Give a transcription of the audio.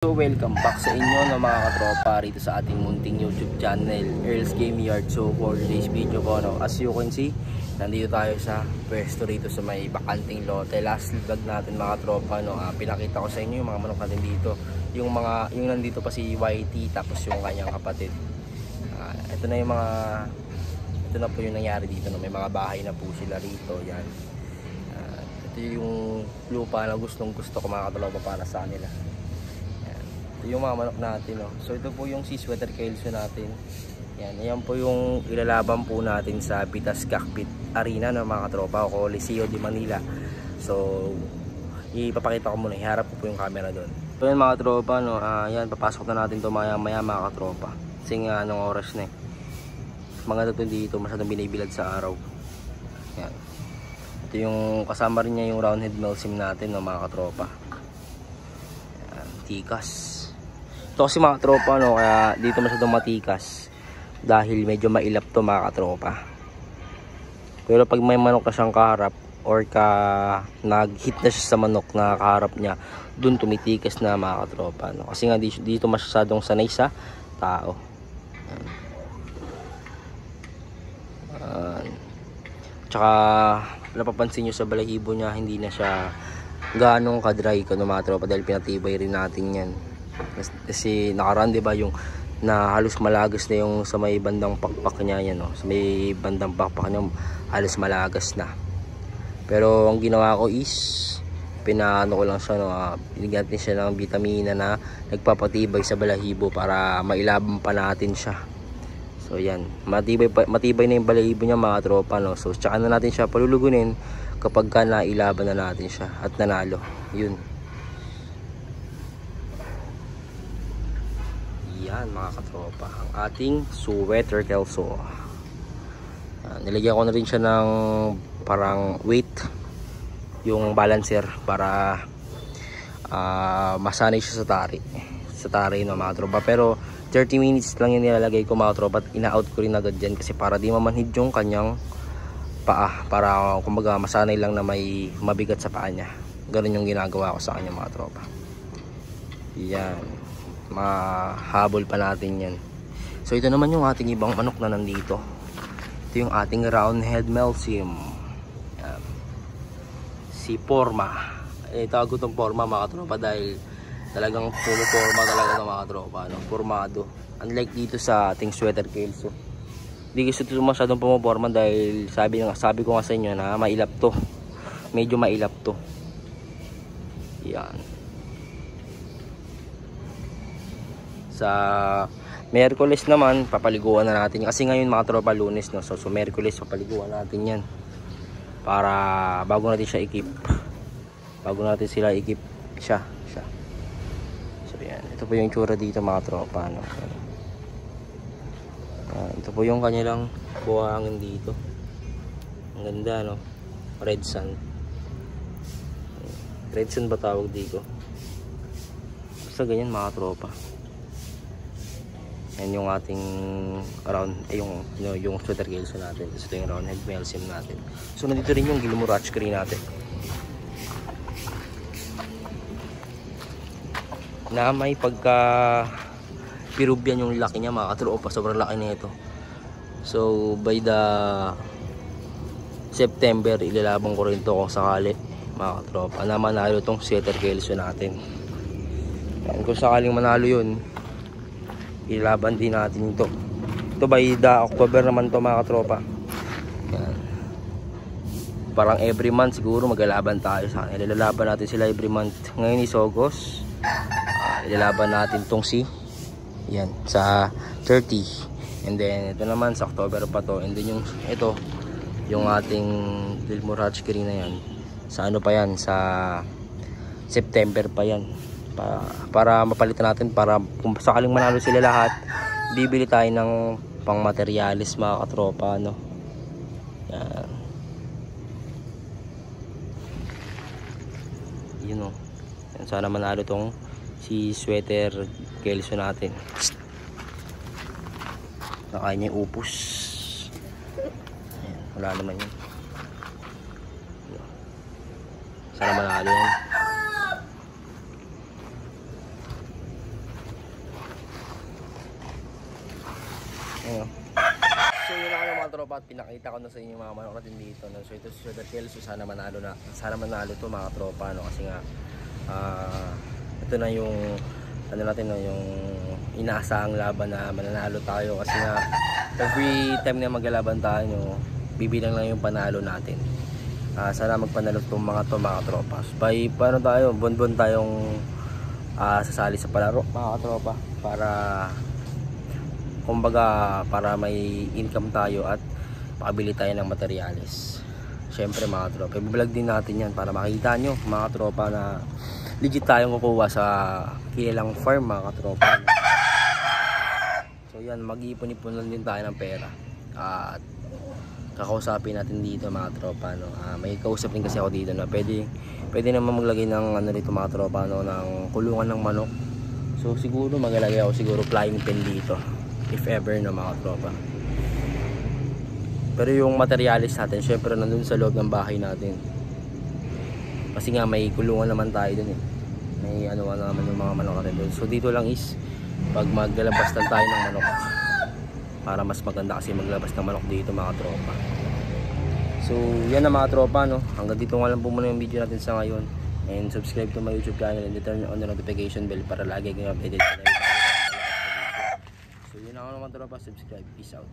So welcome back sa inyo no, mga katropa rito sa ating munting YouTube channel, Earl's Game Yard. So for today's video po, no, as you can see, nandito tayo sa pwesto rito sa may bakanting lote. Last vlog natin mga katropa, no, pinakita ko sa inyo yung mga manok natin dito. Yung nandito pa si YT tapos yung kanyang kapatid. Ito na po yung nangyari dito, no. May mga bahay na po sila rito. Yan. Ito yung lupa na gustong gusto ko mga katropa para sa nila. Ito yung mga manok natin, no? So ito po yung si Sweater Kelso natin. Yan po yung ilalaban po natin sa Bitas Cockpit Arena, no, mga katropa, o Liceo de Manila. So ipapakita ko muna, iharap ko po yung camera doon. So yan mga katropa, no, yan, papasok na natin to maya mga katropa. Kasi nga anong oras na mga ito dito masyadong binibilad sa araw. Yan. Ito yung kasama rin niya yung roundhead melsim natin, no, mga katropa. Yan, tikas. Ito kasi mga tropa, no, kaya dito masyadong matikas dahil medyo mailap to mga katropa. Pero pag may manok na siyang kaharap or nag-hit na siya sa manok na kaharap niya, dun tumitikas na mga katropa, no? Kasi nga dito masyadong sanay sa tao. Tsaka napapansin nyo sa balahibo niya, hindi na siya ganong kadry ka, no, mga tropa, dahil pinatibay rin natin yan. Kasi nakaraan, diba, yung na halos malagas na yung sa may bandang pakpak niya yan, no? Sa may bandang pakpak niya halos malagas na. Pero ang ginawa ko is pinaano ko lang siya, no, binigyan natin siya ng vitamina na nagpapatibay sa balahibo para mailaban pa natin siya. So yan, matibay na yung balahibo niya mga tropa, no? So tsaka na natin siya palulugunin kapag nailaban na natin siya at nanalo. Yun. Yan mga katropa, ang ating Sweater Kelso. Nilagyan ko na rin siya ng parang weight, yung balancer, para masanay siya sa tari, no, mga tropa. Pero 30 minutes lang yung nilalagay ko mga tropa, at ina-out ko rin agad dyan kasi para di mamanhid yung kanyang paa, para kumbaga masanay lang na may mabigat sa paa niya. Ganun yung ginagawa ko sa kanya mga tropa. Yan, mahabol pa natin yan. So ito naman yung ating ibang manok na nandito. Ito yung ating roundhead melsim, si Porma. Tago itong Porma mga tropa dahil talagang pumuporma talaga ng mga tropa, no? Formado. Unlike dito sa ating Sweater Kelso, hindi gusto ito masyadong pumuporma dahil sabi ko nga sa inyo na mailap to, medyo mailap to. Yan. Sa Miyerkules naman papaliguan na natin kasi ngayon mga tropa Lunes, no? So Miyerkules papaliguan natin yan para bago natin siya i-keep, siya. So yan, ito po yung tsura dito mga tropa, no? Ito po yung kanilang buhangin dito, ang ganda, no? Red sun ba tawag dito? Basta ganyan mga tropa. Yan yung ating yung Sweater Kelso natin. Ito yung roundhead melsim natin. So nandito rin yung Gilmore Hatchery natin na may pagka Peruvian yung laki niya mga katropa, sobrang laki na ito. So by the September ilalabang ko rin to kung sakali mga katropa na manalo tong Sweater Kelso natin. Yan, kung sakaling manalo yun, ilaban din natin ito. Ito by the October naman to mga katropa. Yan. Parang every month siguro maglalaban tayo sa kanila. Ilalaban natin sila every month. Ngayon is August. Ilalaban natin tong yan sa 30. And then ito naman sa October pa to. And then ito yung ating Gilmore Hatchery na yan. Sa ano pa yan? Sa September pa yan. Para mapalitan natin, para kung sakaling manalo sila lahat, bibili tayo ng pang materialis mga katropa, no? Yan. Yun, no? Yan, sana manalo tong si Sweater Kelso natin. Nakain niya yung upos. Yan, wala naman yun. Sana manalo yan. Ayun. So yun lang mga tropa at pinakita ko na sa inyo mga manok natin dito. No? So ito si Sugar Hill. So sana manalo to mga tropa. No? Kasi nga ito na yung ano natin, no? Yung inaasahang laban na mananalo tayo. Kasi nga every time na maglalaban tayo, no? Bibilang lang yung panalo natin. Sana magpanalo itong mga tropa. By paano tayo, buwan-buwan tayong sasali sa palaro mga tropa, para kumbaga para may income tayo at makabili tayo ng materyales. Syempre mga tropa, i-vlog din natin yan para makita nyo mga tropa na legit tayong kukuha sa kilalang farm mga tropa. So yan, mag-ipon-ipon lang din tayo ng pera at kakausapin natin dito mga tropa, no? May kausap din kasi ako dito na pwede naman maglagay ng ano dito mga tropa, no? Ng kulungan ng manok. So siguro maglalagay ako siguro flying pen dito if ever, no mga tropa. Pero yung materialis natin syempre nandun sa loob ng bahay natin, kasi nga may kulungan naman tayo dun eh. May ano naman yung mga manok natin dun. So dito lang is pag maglalabas lang tayo ng manok, para mas maganda kasi maglabas ng manok dito mga tropa. So yan na mga tropa, no? Hanggang dito nga lang po muna yung video natin sa ngayon. And subscribe to my YouTube channel and turn on the notification bell para lagi kayong updated sa video. So yun na ako naman tropa, subscribe, peace out.